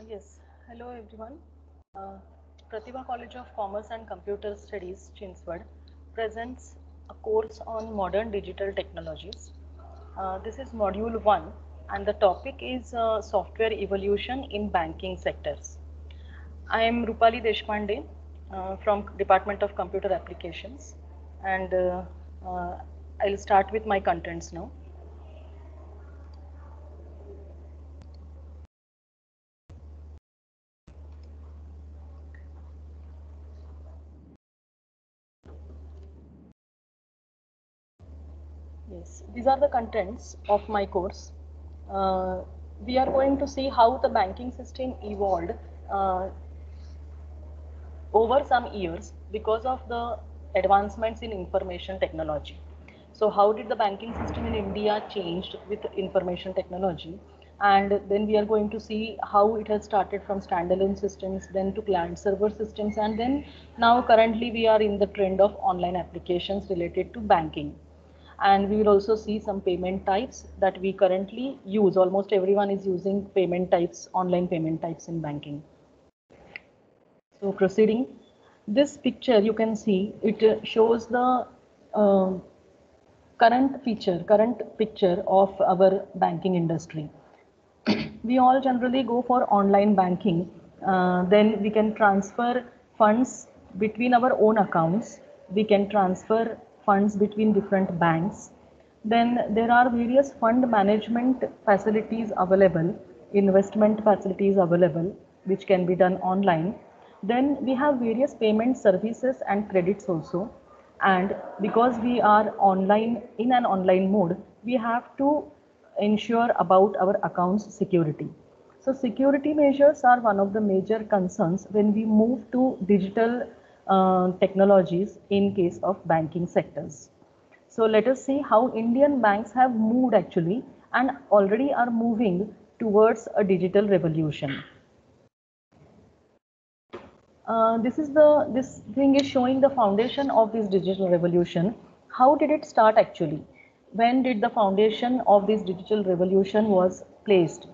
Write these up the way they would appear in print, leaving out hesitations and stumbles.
Yes, hello everyone. Uh, Pratibha College of Commerce and Computer Studies, Chinswad, presents a course on modern digital technologies. This is module 1 and the topic is software evolution in banking sectors. I am Rupali Deshpande from Department of Computer Applications and uh, I'll start with my contents now. Yes, these are the contents of my course. Uh, we are going to see how the banking system evolved uh, over some years because of the advancements in information technology. So how did the banking system in India changed with information technology? And then we are going to see how it has started from standalone systems, then to client server systems, and then now currently we are in the trend of online applications related to banking. And we will also see some payment types that we currently use. Almost everyone is using payment types, online payment types in banking. So proceeding, this picture you can see, it shows the uh, current picture of our banking industry. We all generally go for online banking. Then we can transfer funds between our own accounts. We can transfer funds between different banks. Then there are various fund management facilities available, investment facilities available, which can be done online. Then we have various payment services and credits also. And because we are online in an online mode, we have to ensure about our accounts security. So security measures are one of the major concerns when we move to digital technologies in case of banking sectors. So let us see how Indian banks have moved actually and already are moving towards a digital revolution. This thing is showing the foundation of this digital revolution. How did it start actually? When did the foundation of this digital revolution was placed?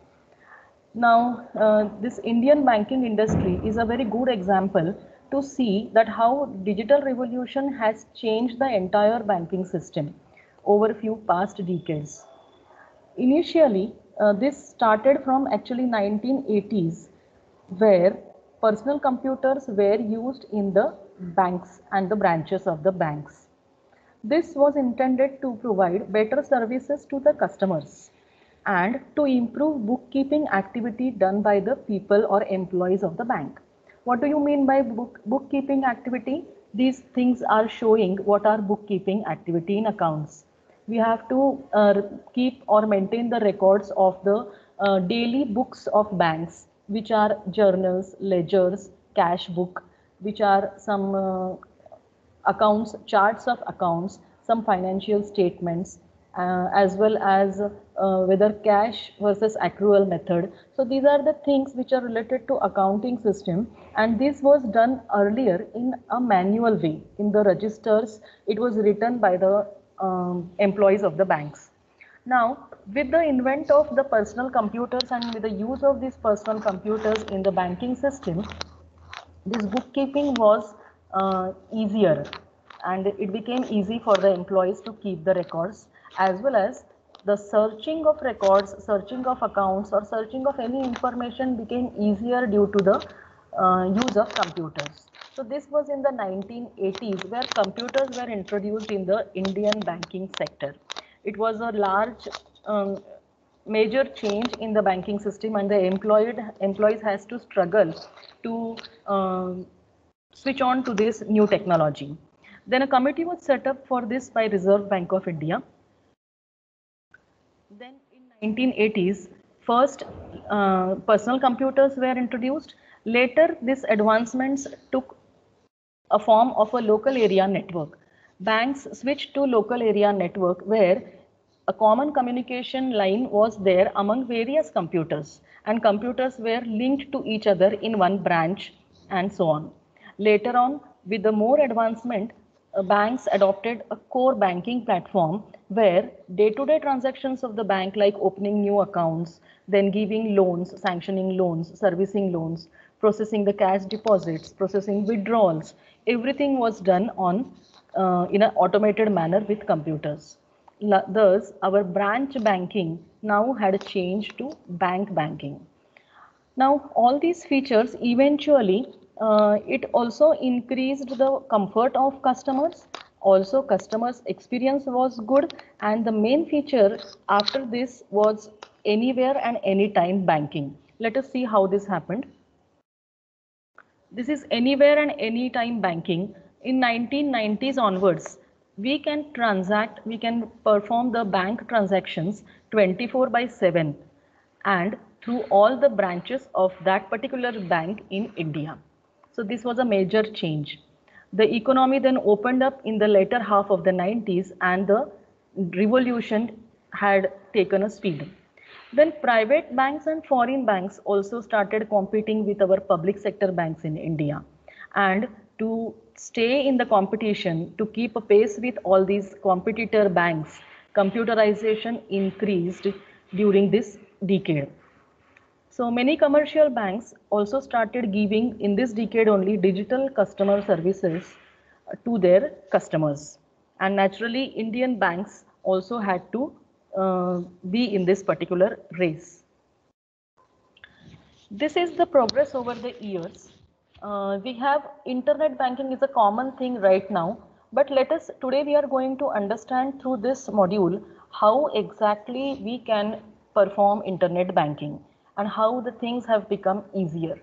Now, this Indian banking industry is a very good example to see that how digital revolution has changed the entire banking system over a few past decades. Initially, this started from actually 1980s, where personal computers were used in the banks and the branches of the banks. This was intended to provide better services to the customers and to improve bookkeeping activity done by the people or employees of the bank. What do you mean by bookkeeping activity? These things are showing what are bookkeeping activity in accounts. We have to keep or maintain the records of the daily books of banks, which are journals, ledgers, cash book, which are some accounts, charts of accounts, some financial statements, as well as whether cash versus accrual method. So these are the things which are related to accounting system, and this was done earlier in a manual way. In the registers, it was written by the employees of the banks. Now, with the invent of the personal computers and with the use of these personal computers in the banking system, this bookkeeping was easier and it became easy for the employees to keep the records, as well as the searching of records, searching of accounts or searching of any information became easier due to the use of computers. So this was in the 1980s where computers were introduced in the Indian banking sector. It was a large major change in the banking system, and the employees has to struggle to switch on to this new technology. Then a committee was set up for this by Reserve Bank of India. Then in 1980s, first personal computers were introduced. Later, these advancements took a form of a local area network. Banks switched to local area network where a common communication line was there among various computers, and computers were linked to each other in one branch and so on. Later on, with the more advancement, banks adopted a core banking platform where day-to-day transactions of the bank, like opening new accounts, then giving loans, sanctioning loans, servicing loans, processing the cash deposits, processing withdrawals, everything was done on in an automated manner with computers. Thus, our branch banking now had changed to bank banking. Now, all these features eventually it also increased the comfort of customers. Also, customers' experience was good, and the main feature after this was anywhere and anytime banking. Let us see how this happened. This is anywhere and anytime banking. In 1990s onwards, we can transact, we can perform the bank transactions 24 by 7 and through all the branches of that particular bank in India. So this was a major change. The economy then opened up in the later half of the 90s and the revolution had taken a speed. Then private banks and foreign banks also started competing with our public sector banks in India. And to stay in the competition, to keep a pace with all these competitor banks, computerization increased during this decade. So many commercial banks also started giving in this decade only digital customer services to their customers. And naturally, Indian banks also had to be in this particular race. This is the progress over the years. We have internet banking is a common thing right now, but today we are going to understand through this module how exactly we can perform internet banking and how the things have become easier.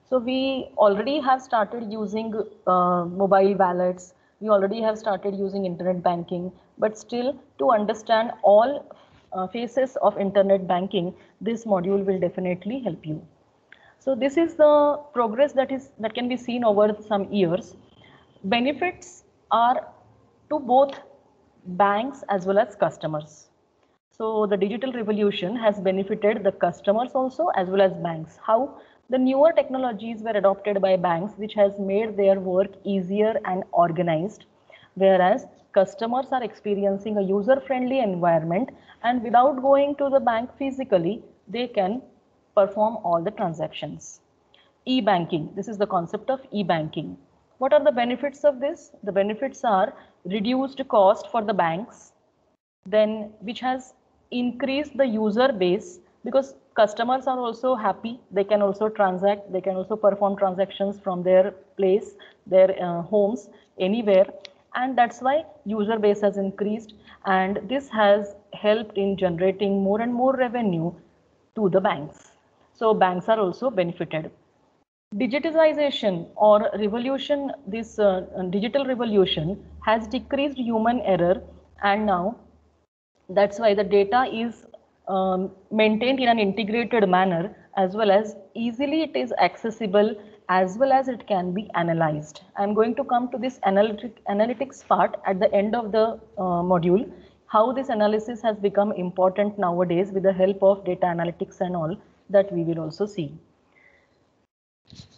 So we already have started using mobile wallets, we already have started using internet banking, but still to understand all phases of internet banking, this module will definitely help you. So this is the progress that can be seen over some years. Benefits are to both banks as well as customers. So the digital revolution has benefited the customers also as well as banks. How? The newer technologies were adopted by banks, which has made their work easier and organized, whereas customers are experiencing a user-friendly environment, and without going to the bank physically, they can perform all the transactions. E-banking, this is the concept of e-banking. What are the benefits of this? The benefits are reduced cost for the banks, then which has increased the user base because customers are also happy, they can also transact, they can also perform transactions from their place, their homes, anywhere, and that's why user base has increased, and this has helped in generating more and more revenue to the banks. So banks are also benefited. Digitization or revolution, this digital revolution has decreased human error, and now that's why the data is maintained in an integrated manner, as well as easily it is accessible, as well as it can be analyzed. I'm going to come to this analytics part at the end of the module, how this analysis has become important nowadays with the help of data analytics and all that we will also see.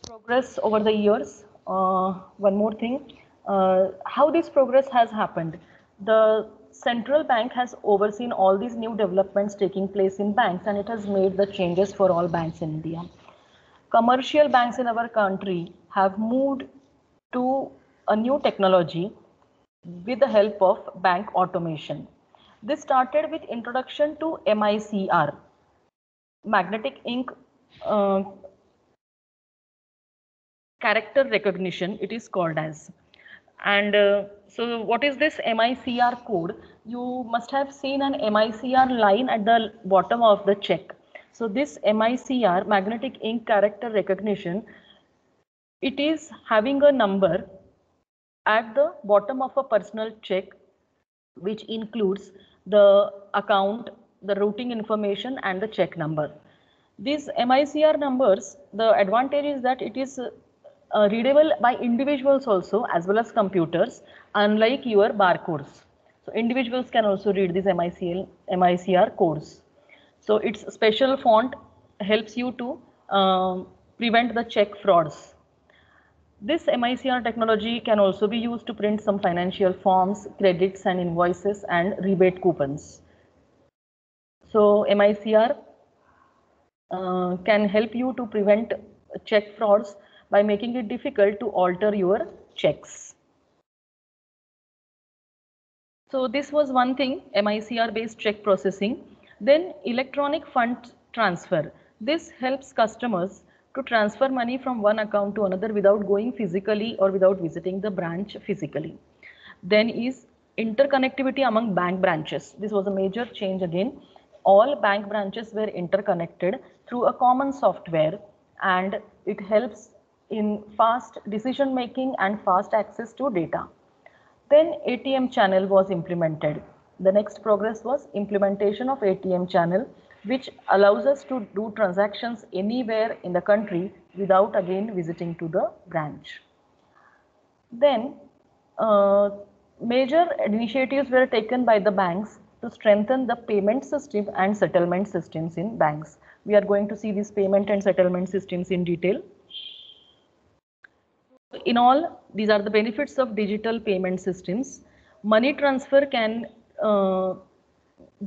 Progress over the years, one more thing, how this progress has happened. The central bank has overseen all these new developments taking place in banks, and it has made the changes for all banks in India. Commercial banks in our country have moved to a new technology with the help of bank automation. This started with introduction to MICR, magnetic ink character recognition, it is called as. And so what is this MICR code? You must have seen an MICR line at the bottom of the check. So this MICR, magnetic ink character recognition, it is having a number at the bottom of a personal check, which includes the account, the routing information and the check number. These MICR numbers, the advantage is that it is readable by individuals also as well as computers, unlike your barcodes. So individuals can also read these MICR codes. So its special font helps you to prevent the check frauds. This MICR technology can also be used to print some financial forms, credits and invoices and rebate coupons. So MICR can help you to prevent check frauds by making it difficult to alter your checks. So this was one thing, MICR based check processing. Then electronic fund transfer. This helps customers to transfer money from one account to another without going physically or without visiting the branch physically. Then is interconnectivity among bank branches. This was a major change again. All bank branches were interconnected through a common software, and it helps in fast decision making and fast access to data. Then ATM channel was implemented. The next progress was implementation of ATM channel, which allows us to do transactions anywhere in the country without again visiting to the branch. Then major initiatives were taken by the banks to strengthen the payment system and settlement systems in banks. We are going to see these payment and settlement systems in detail. In all, these are the benefits of digital payment systems. Money transfer can has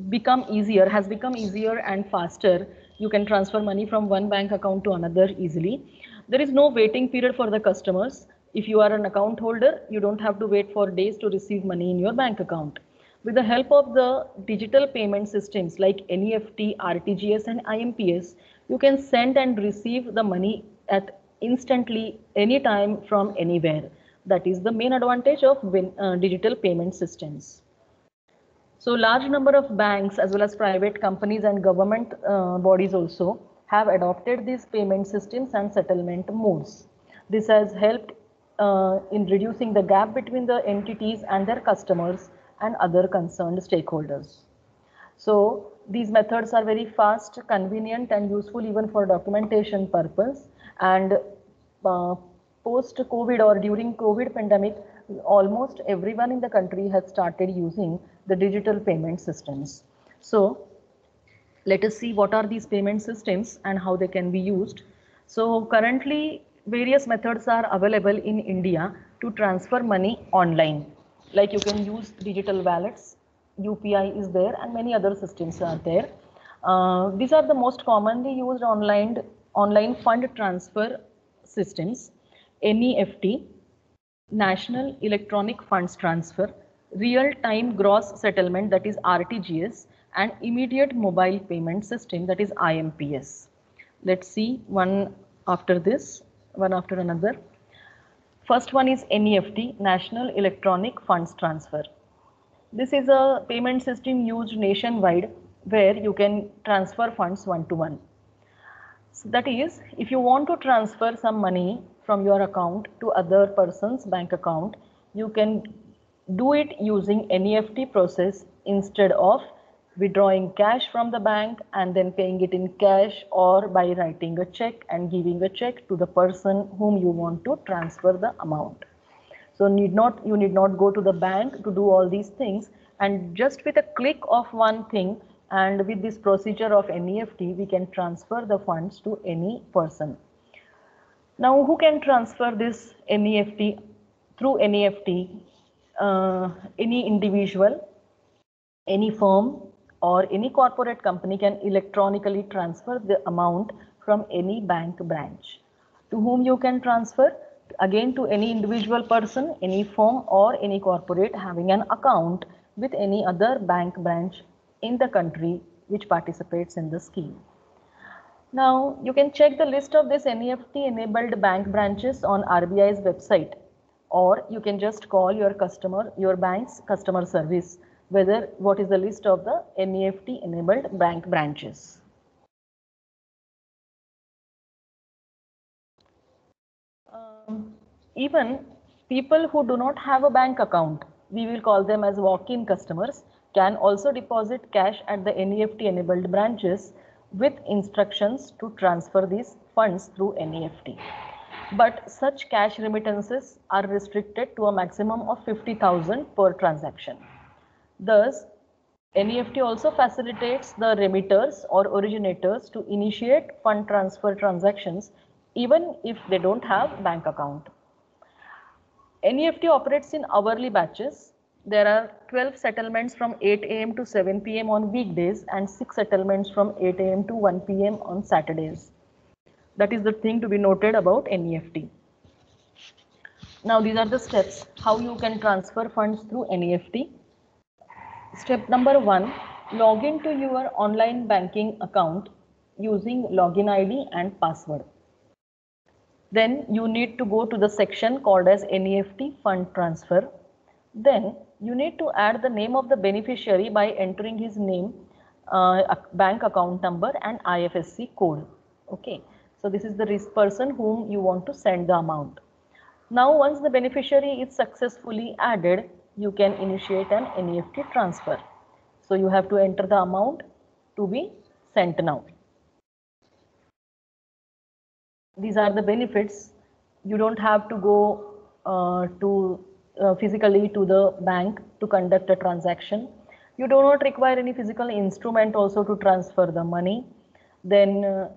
become easier and faster. You can transfer money from one bank account to another easily. There is no waiting period for the customers. If you are an account holder, you don't have to wait for days to receive money in your bank account. With the help of the digital payment systems like NEFT, RTGS and IMPS, you can send and receive the money at instantly anytime from anywhere. That is the main advantage of digital payment systems. So large number of banks as well as private companies and government bodies also have adopted these payment systems and settlement modes. This has helped in reducing the gap between the entities and their customers and other concerned stakeholders. So these methods are very fast, convenient and useful even for documentation purpose. And post-COVID or during COVID pandemic, almost everyone in the country has started using the digital payment systems. So let us see what are these payment systems and how they can be used. So currently various methods are available in India to transfer money online. Like you can use digital wallets, UPI is there and many other systems are there. These are the most commonly used online fund transfer systems: NEFT, National Electronic Funds Transfer, Real-Time Gross Settlement, that is RTGS, and Immediate Mobile Payment System, that is IMPS. Let's see one after another. First one is NEFT, National Electronic Funds Transfer. This is a payment system used nationwide where you can transfer funds one-to-one. So that is, if you want to transfer some money from your account to other person's bank account, you can do it using NEFT process instead of withdrawing cash from the bank and then paying it in cash, or by writing a check and giving a check to the person whom you want to transfer the amount. So you need not go to the bank to do all these things, and just with a click of one thing and with this procedure of NEFT, we can transfer the funds to any person. Now, who can transfer this NEFT? Through NEFT, any individual, any firm or any corporate company can electronically transfer the amount from any bank branch. To whom you can transfer? Again, to any individual person, any firm or any corporate having an account with any other bank branch in the country which participates in the scheme. Now, you can check the list of this NEFT enabled bank branches on RBI's website, or you can just call your bank's customer service, what is the list of the NEFT enabled bank branches. Even people who do not have a bank account, we will call them as walk-in customers, can also deposit cash at the NEFT enabled branches with instructions to transfer these funds through NEFT. But such cash remittances are restricted to a maximum of 50,000 per transaction. Thus, NEFT also facilitates the remitters or originators to initiate fund transfer transactions even if they don't have bank account. NEFT operates in hourly batches. There are 12 settlements from 8 a.m. to 7 p.m. on weekdays and 6 settlements from 8 a.m. to 1 p.m. on Saturdays. That is the thing to be noted about NEFT. Now these are the steps how you can transfer funds through NEFT. Step number 1, log in to your online banking account using login ID and password. Then you need to go to the section called as NEFT fund transfer. Then you need to add the name of the beneficiary by entering his name, bank account number and IFSC code. Okay, so this is the person whom you want to send the amount. Now once the beneficiary is successfully added, you can initiate an NEFT transfer. So you have to enter the amount to be sent now. These are the benefits. You don't have to go physically to the bank to conduct a transaction. You do not require any physical instrument also to transfer the money. Then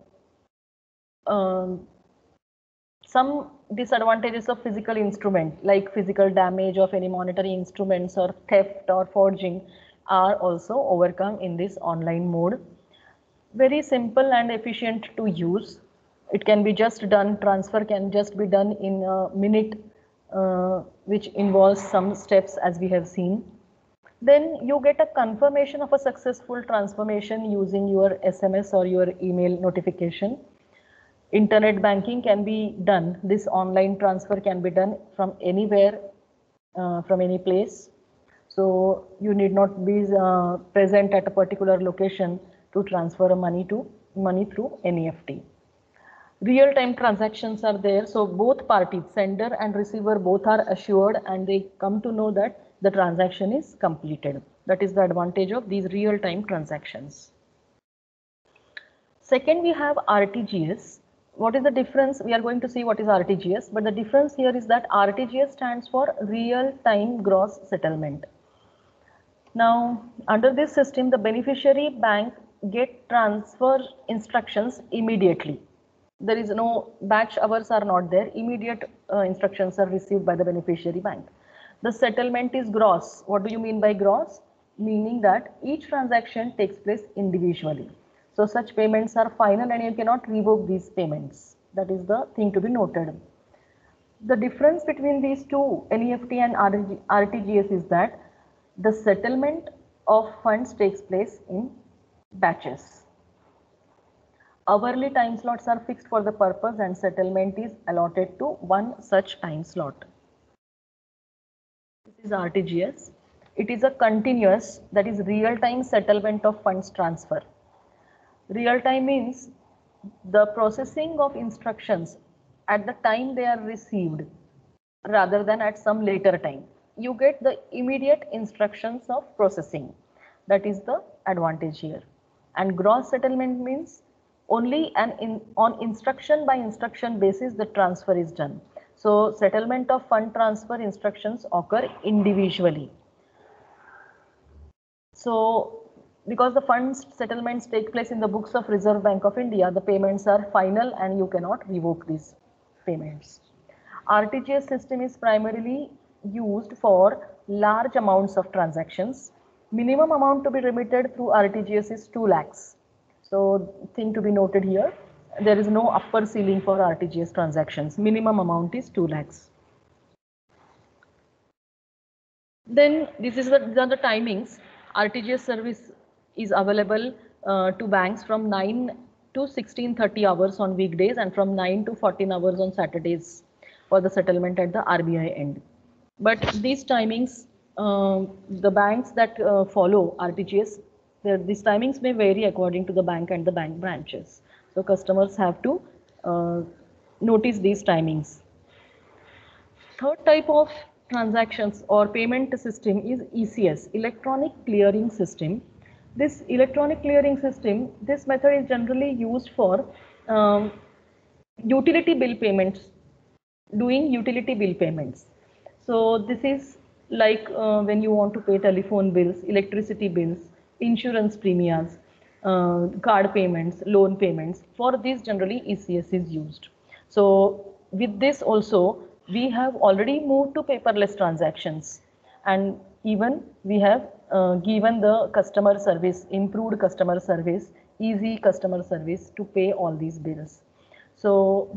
some disadvantages of physical instrument like physical damage of any monetary instruments or theft or forging are also overcome in this online mode. Very simple and efficient to use. It can be just done, transfer can just be done in a minute, which involves some steps as we have seen. Then you get a confirmation of a successful transformation using your SMS or your email notification. Internet banking can be done. This online transfer can be done from anywhere, from any place. So you need not be present at a particular location to transfer money through NEFT. Real-time transactions are there, so both parties, sender and receiver, both are assured and they come to know that the transaction is completed. That is the advantage of these real-time transactions. Second, we have RTGS. What is the difference? We are going to see what is RTGS, but the difference here is that RTGS stands for real-time gross settlement. Now, under this system, the beneficiary bank get transfer instructions immediately. There is no batch hours are not there. Immediate instructions are received by the beneficiary bank. The settlement is gross. What do you mean by gross? Meaning that each transaction takes place individually. So such payments are final and you cannot revoke these payments. That is the thing to be noted. The difference between these two, NEFT and RTGS, is that the settlement of funds takes place in batches. Hourly time slots are fixed for the purpose and settlement is allotted to one such time slot. This is RTGS. It is a continuous, that is real-time settlement of funds transfer. Real-time means the processing of instructions at the time they are received rather than at some later time. You get the immediate instructions of processing. That is the advantage here. And gross settlement means only on instruction by instruction basis the transfer is done. So settlement of fund transfer instructions occur individually. So because the funds settlements take place in the books of Reserve Bank of India, the payments are final and you cannot revoke these payments. RTGS system is primarily used for large amounts of transactions. Minimum amount to be remitted through RTGS is 2 lakhs. So thing to be noted here, there is no upper ceiling for RTGS transactions. Minimum amount is 2 lakhs. Then these are the timings. RTGS service is available to banks from 9 to 16:30 hours on weekdays and from 9 to 14 hours on Saturdays for the settlement at the RBI end. But these timings, the banks that follow RTGS, these timings may vary according to the bank and the bank branches. So customers have to notice these timings. Third type of transactions or payment system is ECS, Electronic Clearing System. This electronic clearing system, this method is generally used for utility bill payments, doing utility bill payments. So this is like when you want to pay telephone bills, electricity bills, insurance premiums, card payments, loan payments. For this generally ECS is used. So with this also we have already moved to paperless transactions, and even we have given the customer service, improved customer service, easy customer service to pay all these bills. So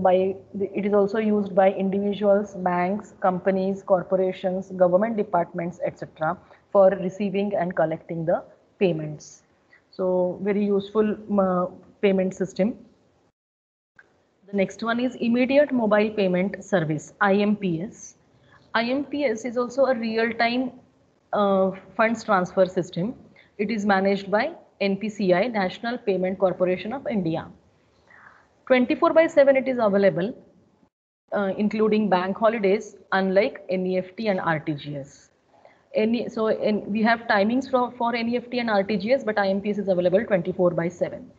it is also used by individuals, banks, companies, corporations, government departments, etc. for receiving and collecting the payments. So very useful payment system. The next one is Immediate Mobile Payment Service, IMPS. IMPS is also a real-time funds transfer system. It is managed by NPCI, National Payment Corporation of India. 24/7 it is available, including bank holidays, unlike NEFT and RTGS. We have timings for NEFT and RTGS, but IMPS is available 24/7.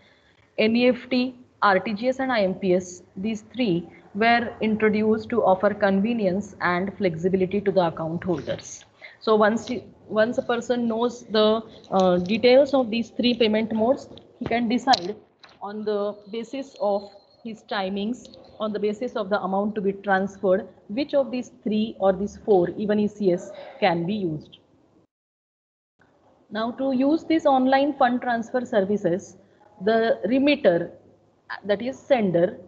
NEFT, RTGS and IMPS, these three were introduced to offer convenience and flexibility to the account holders. So once a person knows the details of these three payment modes, he can decide on the basis of his timings, on the basis of the amount to be transferred, which of these three or these four, even ECS, can be used. Now, to use these online fund transfer services, the remitter, that is sender,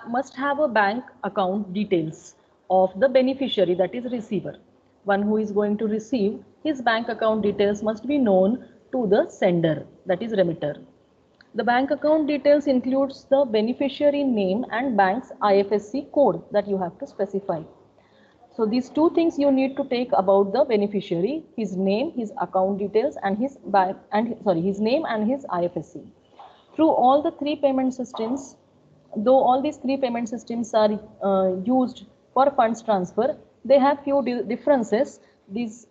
must have a bank account details of the beneficiary, that is receiver. One who is going to receive, his bank account details must be known to the sender, that is remitter. The bank account details includes the beneficiary name and bank's IFSC code that you have to specify. So these two things you need to take about the beneficiary: his name, his account details, and his name and his IFSC. Through all the three payment systems, though all these three payment systems are used for funds transfer, they have few differences. These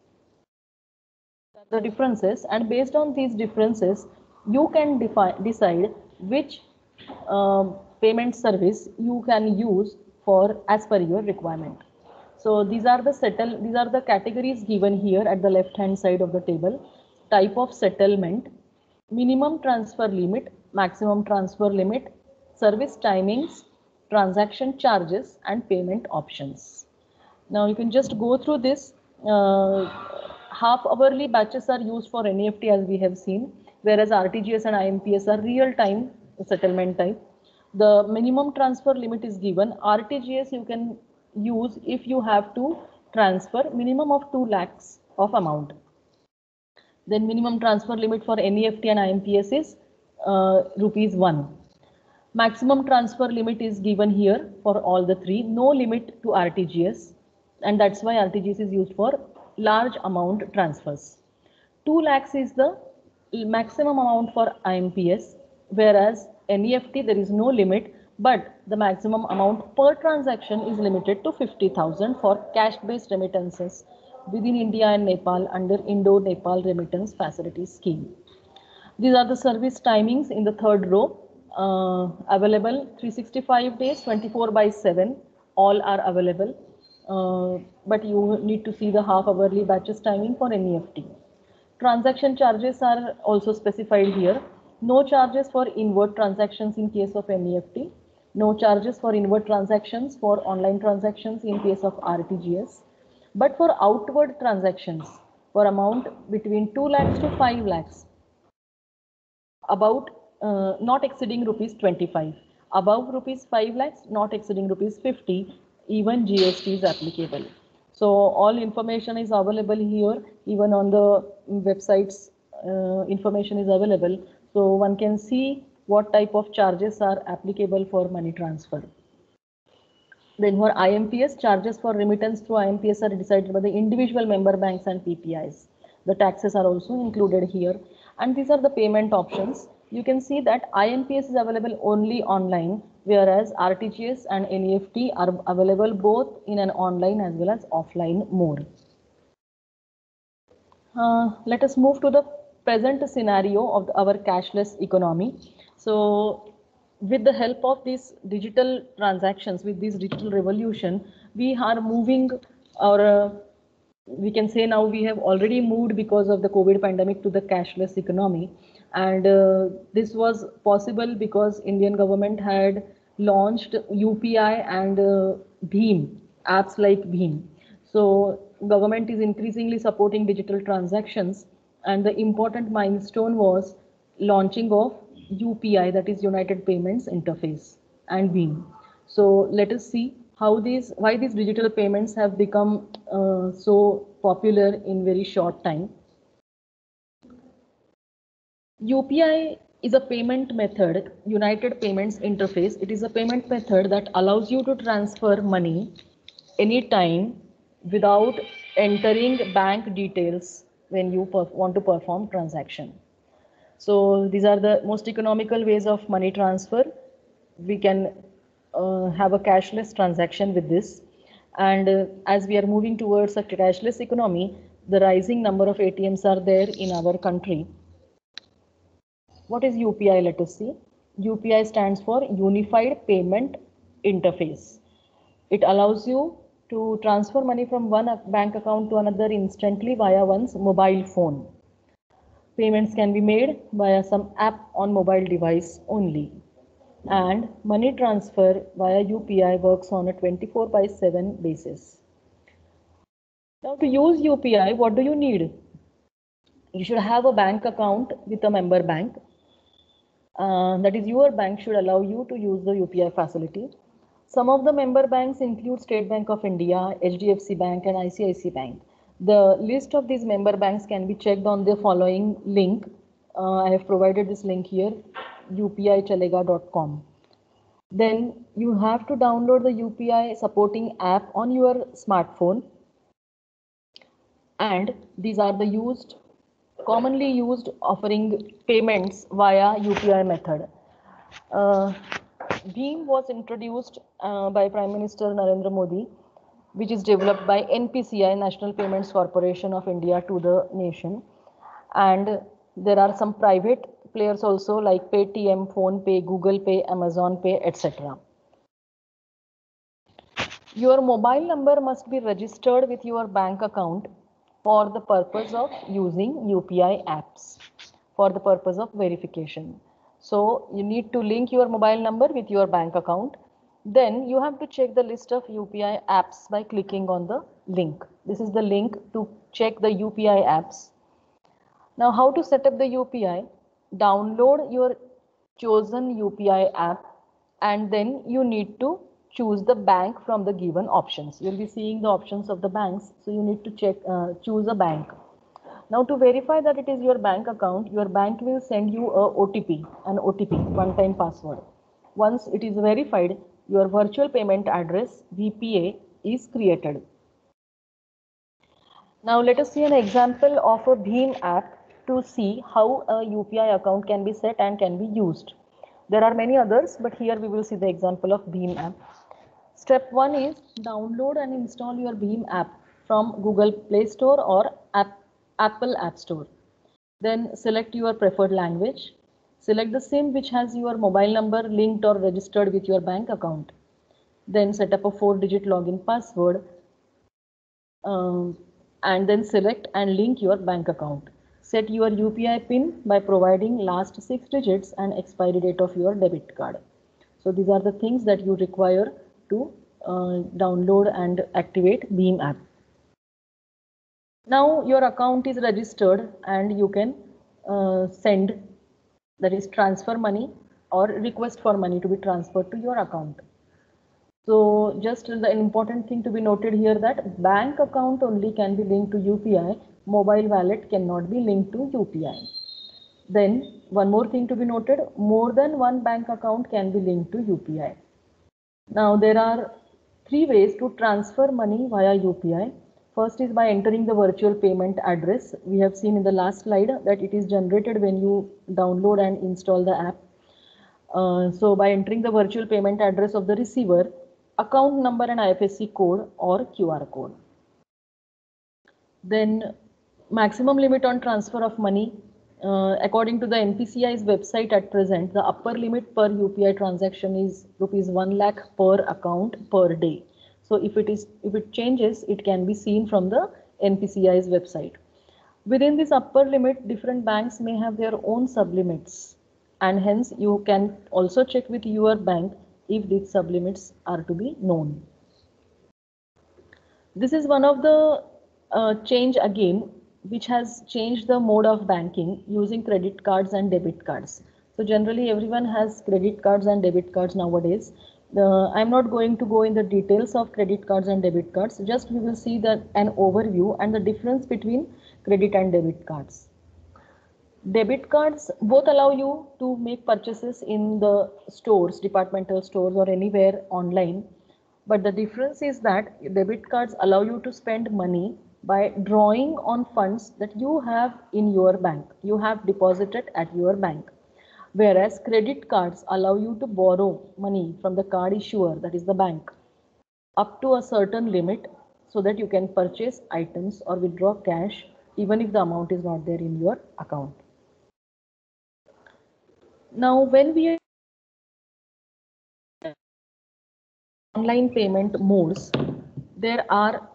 are the differences, and based on these differences, you can decide which payment service you can use for as per your requirement. So these are the categories given here at the left hand side of the table: type of settlement, minimum transfer limit, maximum transfer limit, service timings, transaction charges, and payment options. Now you can just go through this. Half hourly batches are used for NEFT, as we have seen, whereas RTGS and IMPS are real time settlement type. The minimum transfer limit is given. RTGS you can use if you have to transfer minimum of 2 lakhs of amount. Then minimum transfer limit for NEFT and IMPS is ₹1. Maximum transfer limit is given here for all the three. No limit to RTGS, and that's why RTGS is used for large amount transfers. 2 lakhs is the maximum amount for IMPS, whereas NEFT there is no limit, but the maximum amount per transaction is limited to 50,000 for cash-based remittances within India and Nepal under Indo-Nepal Remittance Facility Scheme. These are the service timings in the third row. Available 365 days, 24/7, all are available. But you need to see the half hourly batches timing for NEFT. Transaction charges are also specified here. No charges for inward transactions in case of NEFT. No charges for inward transactions for online transactions in case of RTGS. But for outward transactions for amount between 2 lakhs to 5 lakhs, about not exceeding ₹25. Above ₹5 lakhs, not exceeding ₹50, even GST is applicable. So all information is available here, even on the websites information is available. So one can see what type of charges are applicable for money transfer. Then for IMPS, charges for remittance through IMPS are decided by the individual member banks and PPIs. The taxes are also included here. And these are the payment options. You can see that IMPS is available only online, whereas RTGS and NEFT are available both in an online as well as offline mode. Let us move to the present scenario of our cashless economy. So with the help of these digital transactions, with this digital revolution, we are moving our, we can say now we have already moved because of the COVID pandemic to the cashless economy. And this was possible because Indian government had launched UPI and BHIM apps like Bheem. So government is increasingly supporting digital transactions, and the important milestone was launching of UPI, that is United Payments Interface, and Bheem. So let us see why these digital payments have become so popular in very short time. UPI is a payment method, United Payments Interface. It is a payment method that allows you to transfer money anytime without entering bank details when you want to perform transaction. So these are the most economical ways of money transfer. We can have a cashless transaction with this. And as we are moving towards a cashless economy, the rising number of ATMs are there in our country. What is UPI? Let us see. UPI stands for Unified Payment Interface. It allows you to transfer money from one bank account to another instantly via one's mobile phone. Payments can be made via some app on mobile device only. And money transfer via UPI works on a 24/7 basis. Now to use UPI, what do you need? You should have a bank account with a member bank. That is, your bank should allow you to use the UPI facility. Some of the member banks include State Bank of India, HDFC Bank, and ICICI Bank. The list of these member banks can be checked on the following link. I have provided this link here, upichalega.com. Then you have to download the UPI supporting app on your smartphone. And these are the commonly used offering payments via UPI method. Bheem was introduced by Prime Minister Narendra Modi, which is developed by NPCI, National Payments Corporation of India, to the nation. And there are some private players also like Paytm, PhonePe, Google Pay, Amazon Pay, etc. Your mobile number must be registered with your bank account for the purpose of using UPI apps, for the purpose of verification. So you need to link your mobile number with your bank account. Then you have to check the list of UPI apps by clicking on the link. This is the link to check the UPI apps. Now, how to set up the UPI? Download your chosen UPI app, and then you need to choose the bank from the given options. You'll be seeing the options of the banks, so you need to choose a bank. Now, to verify that it is your bank account, your bank will send you a OTP, an OTP, one-time password. Once it is verified, your virtual payment address, VPA, is created. Now let us see an example of a Bheem app to see how a UPI account can be set and can be used. There are many others, but here we will see the example of Bheem app. Step 1 is download and install your Bheem app from Google Play Store or Apple App Store. Then select your preferred language. Select the SIM which has your mobile number linked or registered with your bank account. Then set up a 4-digit login password. And then select and link your bank account. Set your UPI PIN by providing last 6 digits and expiry date of your debit card. So these are the things that you require to download and activate Bheem app. Now your account is registered and you can send, that is transfer money or request for money to be transferred to your account. So just the important thing to be noted here that bank account only can be linked to UPI, mobile wallet cannot be linked to UPI. Then one more thing to be noted, more than one bank account can be linked to UPI. Now there are 3 ways to transfer money via UPI. First is by entering the virtual payment address. We have seen in the last slide that it is generated when you download and install the app. So by entering the virtual payment address of the receiver, account number and IFSC code or QR code. Then maximum limit on transfer of money. According to the NPCI's website at present, the upper limit per UPI transaction is ₹1 lakh per account per day. So if it changes, it can be seen from the NPCI's website. Within this upper limit, different banks may have their own sublimits, and hence you can also check with your bank if these sublimits are to be known. This is one of the change again, which has changed the mode of banking using credit cards and debit cards. So generally everyone has credit cards and debit cards nowadays. I'm not going to go in the details of credit cards and debit cards, just we will see that an overview and the difference between credit and debit cards. Debit cards both allow you to make purchases in the stores, departmental stores or anywhere online. But the difference is that debit cards allow you to spend money by drawing on funds that you have in your bank, you have deposited at your bank. Whereas credit cards allow you to borrow money from the card issuer, that is the bank, up to a certain limit so that you can purchase items or withdraw cash even if the amount is not there in your account. Now, when we online payment modes, there are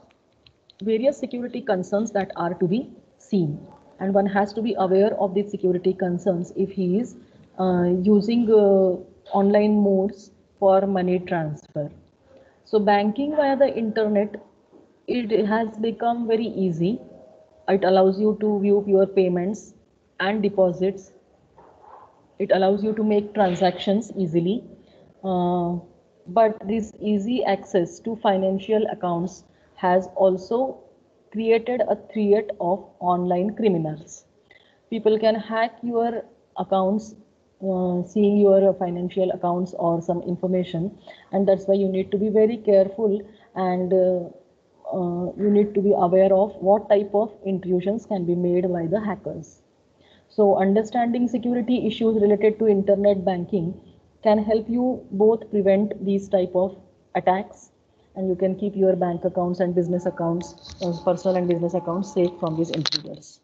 various security concerns that are to be seen, and one has to be aware of these security concerns if he is using online modes for money transfer. So banking via the internet, it has become very easy. It allows you to view your payments and deposits. It allows you to make transactions easily. But this easy access to financial accounts has also created a threat of online criminals. People can hack your accounts, seeing your financial accounts or some information, and that's why you need to be very careful, and you need to be aware of what type of intrusions can be made by the hackers. So understanding security issues related to internet banking can help you both prevent these type of attacks, and you can keep your bank accounts and business accounts, personal and business accounts, safe from these intruders.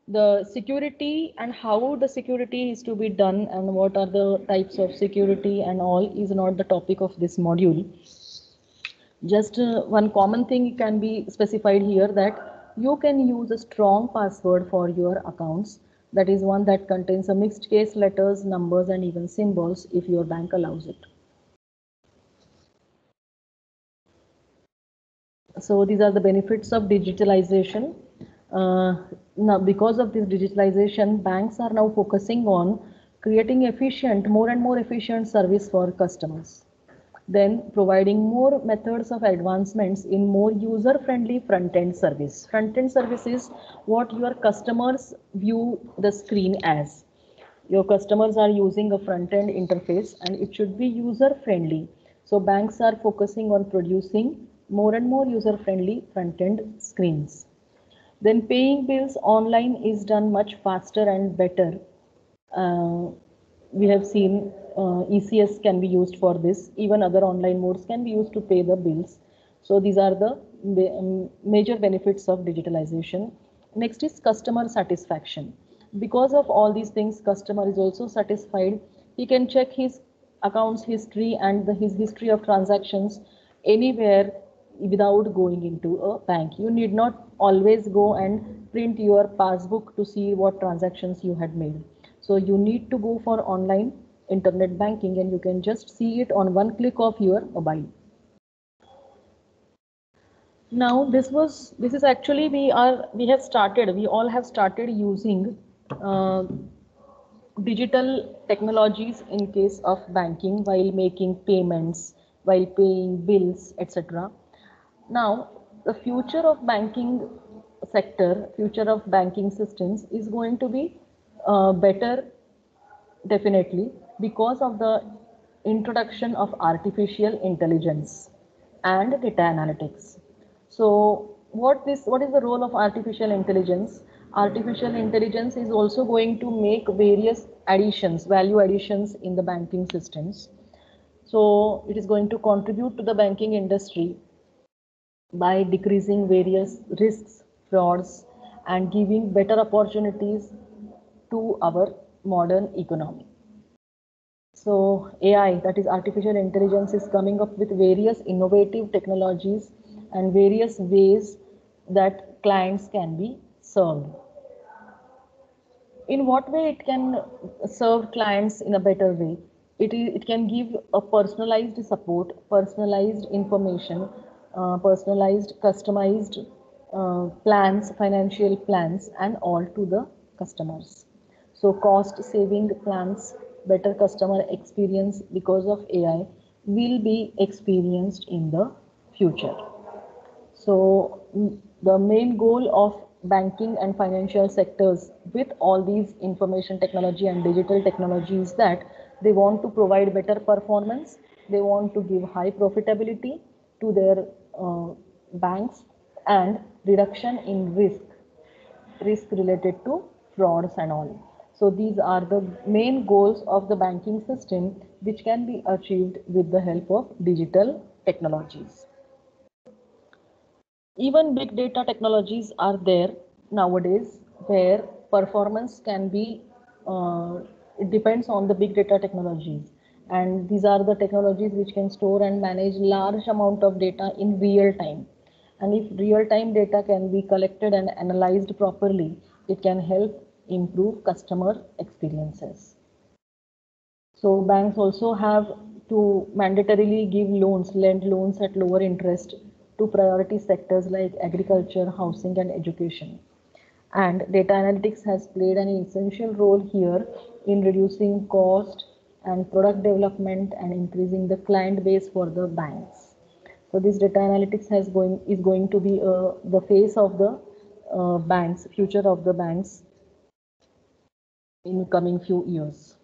The security and how the security is to be done and what are the types of security and all is not the topic of this module. Just one common thing can be specified here, that you can use a strong password for your accounts. That is one that contains a mixed case letters, numbers, and even symbols if your bank allows it. So these are the benefits of digitalization. Now, because of this digitalization, banks are now focusing on creating efficient, more and more efficient service for customers. Then providing more methods of advancements in more user-friendly front-end service. Front-end service is what your customers view the screen as. Your customers are using a front-end interface and it should be user-friendly. So banks are focusing on producing more and more user-friendly front-end screens. Then paying bills online is done much faster and better. We have seen ECS can be used for this. Even other online modes can be used to pay the bills. So these are the major benefits of digitalization. Next is customer satisfaction. Because of all these things, customer is also satisfied. He can check his accounts history and his history of transactions anywhere without going into a bank. You need not always go and print your passbook to see what transactions you had made. So you need to go for online internet banking and you can just see it on one click of your mobile. Now this is actually we all have started using digital technologies in case of banking while making payments, while paying bills, etc. Now, the future of banking sector, future of banking systems is going to be better, definitely, because of the introduction of artificial intelligence and data analytics. So what is the role of artificial intelligence? Artificial intelligence is also going to make various additions, value additions in the banking systems. So it is going to contribute to the banking industry by decreasing various risks, frauds, and giving better opportunities to our modern economy. So AI, that is artificial intelligence, is coming up with various innovative technologies and various ways that clients can be served. In what way it can serve clients in a better way? It can give a personalized support, personalized information, personalized, customized plans, financial plans, and all to the customers. So cost saving plans, better customer experience because of AI will be experienced in the future. So the main goal of banking and financial sectors with all these information technology and digital technology is that they want to provide better performance, they want to give high profitability to their banks, and reduction in risk related to frauds and all. So these are the main goals of the banking system, which can be achieved with the help of digital technologies. Even big data technologies are there nowadays, where performance can be, it depends on the big data technologies. And these are the technologies which can store and manage large amount of data in real time. And if real time data can be collected and analyzed properly, it can help improve customer experiences. So banks also have to mandatorily give loans, lend loans at lower interest to priority sectors like agriculture, housing, and education. And data analytics has played an essential role here in reducing cost and product development and increasing the client base for the banks. So this data analytics is going to be the face of the banks, future of the banks in coming few years.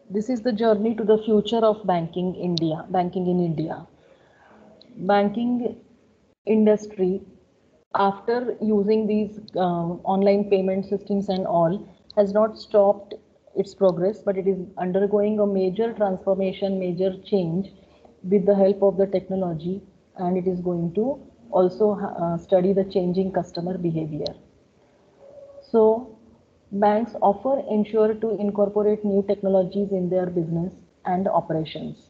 This is the journey to the future of banking in India. Banking industry, after using these online payment systems and all, has not stopped its progress, but it is undergoing a major transformation, major change with the help of the technology, and it is going to also study the changing customer behavior. So banks often ensure to incorporate new technologies in their business and operations.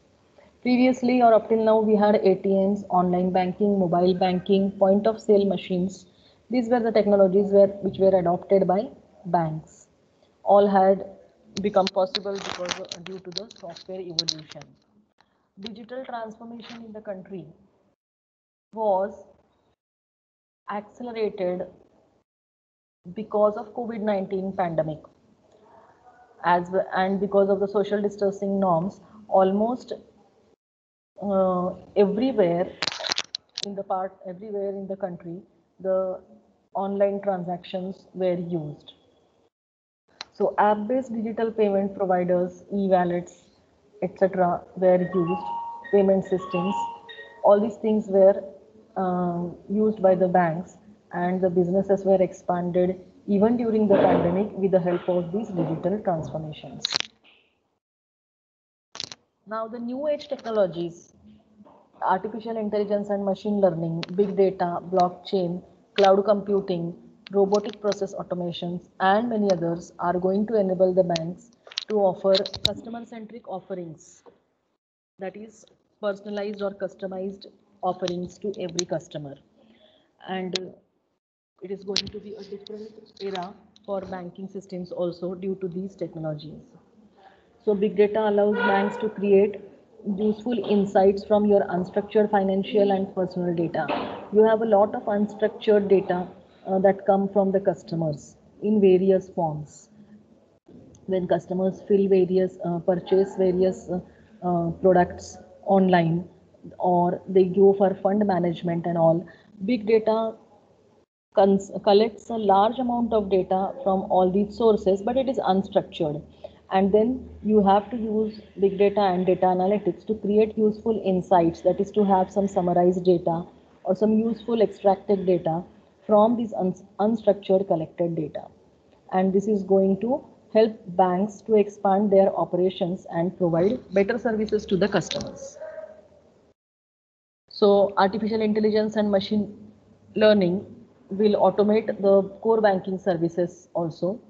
Previously or up till now, we had ATMs, online banking, mobile banking, point of sale machines. These were the technologies which were adopted by banks. All had become possible due to the software evolution. Digital transformation in the country was accelerated because of COVID-19 pandemic, and because of the social distancing norms. Almost everywhere in the country, the online transactions were used. So app-based digital payment providers, e-wallets, etc. were used, payment systems. All these things were used by the banks, and the businesses were expanded even during the pandemic with the help of these digital transformations. Now the new age technologies, artificial intelligence and machine learning, big data, blockchain, cloud computing, robotic process automations, and many others are going to enable the banks to offer customer-centric offerings, that is personalized or customized offerings to every customer. And it is going to be a different era for banking systems also due to these technologies. So big data allows banks to create useful insights from your unstructured financial and personal data. You have a lot of unstructured data that come from the customers in various forms. When customers purchase various products online, or they go for fund management and all, big data collects a large amount of data from all these sources, but it is unstructured. And then you have to use big data and data analytics to create useful insights, that is to have some summarized data or some useful extracted data from these unstructured collected data. And this is going to help banks to expand their operations and provide better services to the customers. So artificial intelligence and machine learning will automate the core banking services also.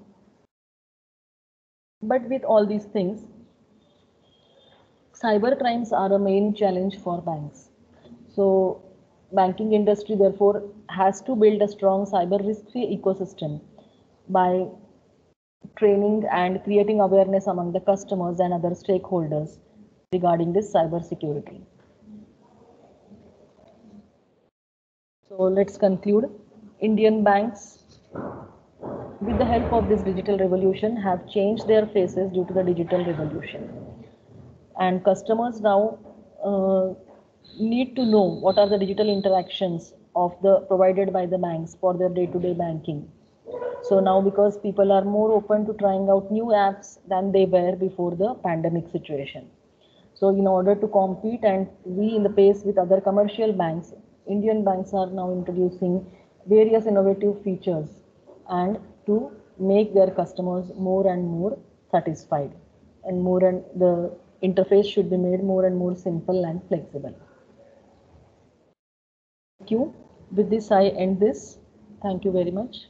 But with all these things, cyber crimes are a main challenge for banks. So banking industry therefore has to build a strong cyber risk-free ecosystem by training and creating awareness among the customers and other stakeholders regarding this cyber security. So let's conclude. Indian banks, with the help of this digital revolution, have changed their faces due to the digital revolution. And customers now need to know what are the digital interactions of the provided by the banks for their day-to-day banking. So now, because people are more open to trying out new apps than they were before the pandemic situation. So in order to compete and be in the pace with other commercial banks, Indian banks are now introducing various innovative features and to make their customers more and more satisfied, and more, and the interface should be made more and more simple and flexible. Thank you. With this, I end this. Thank you very much.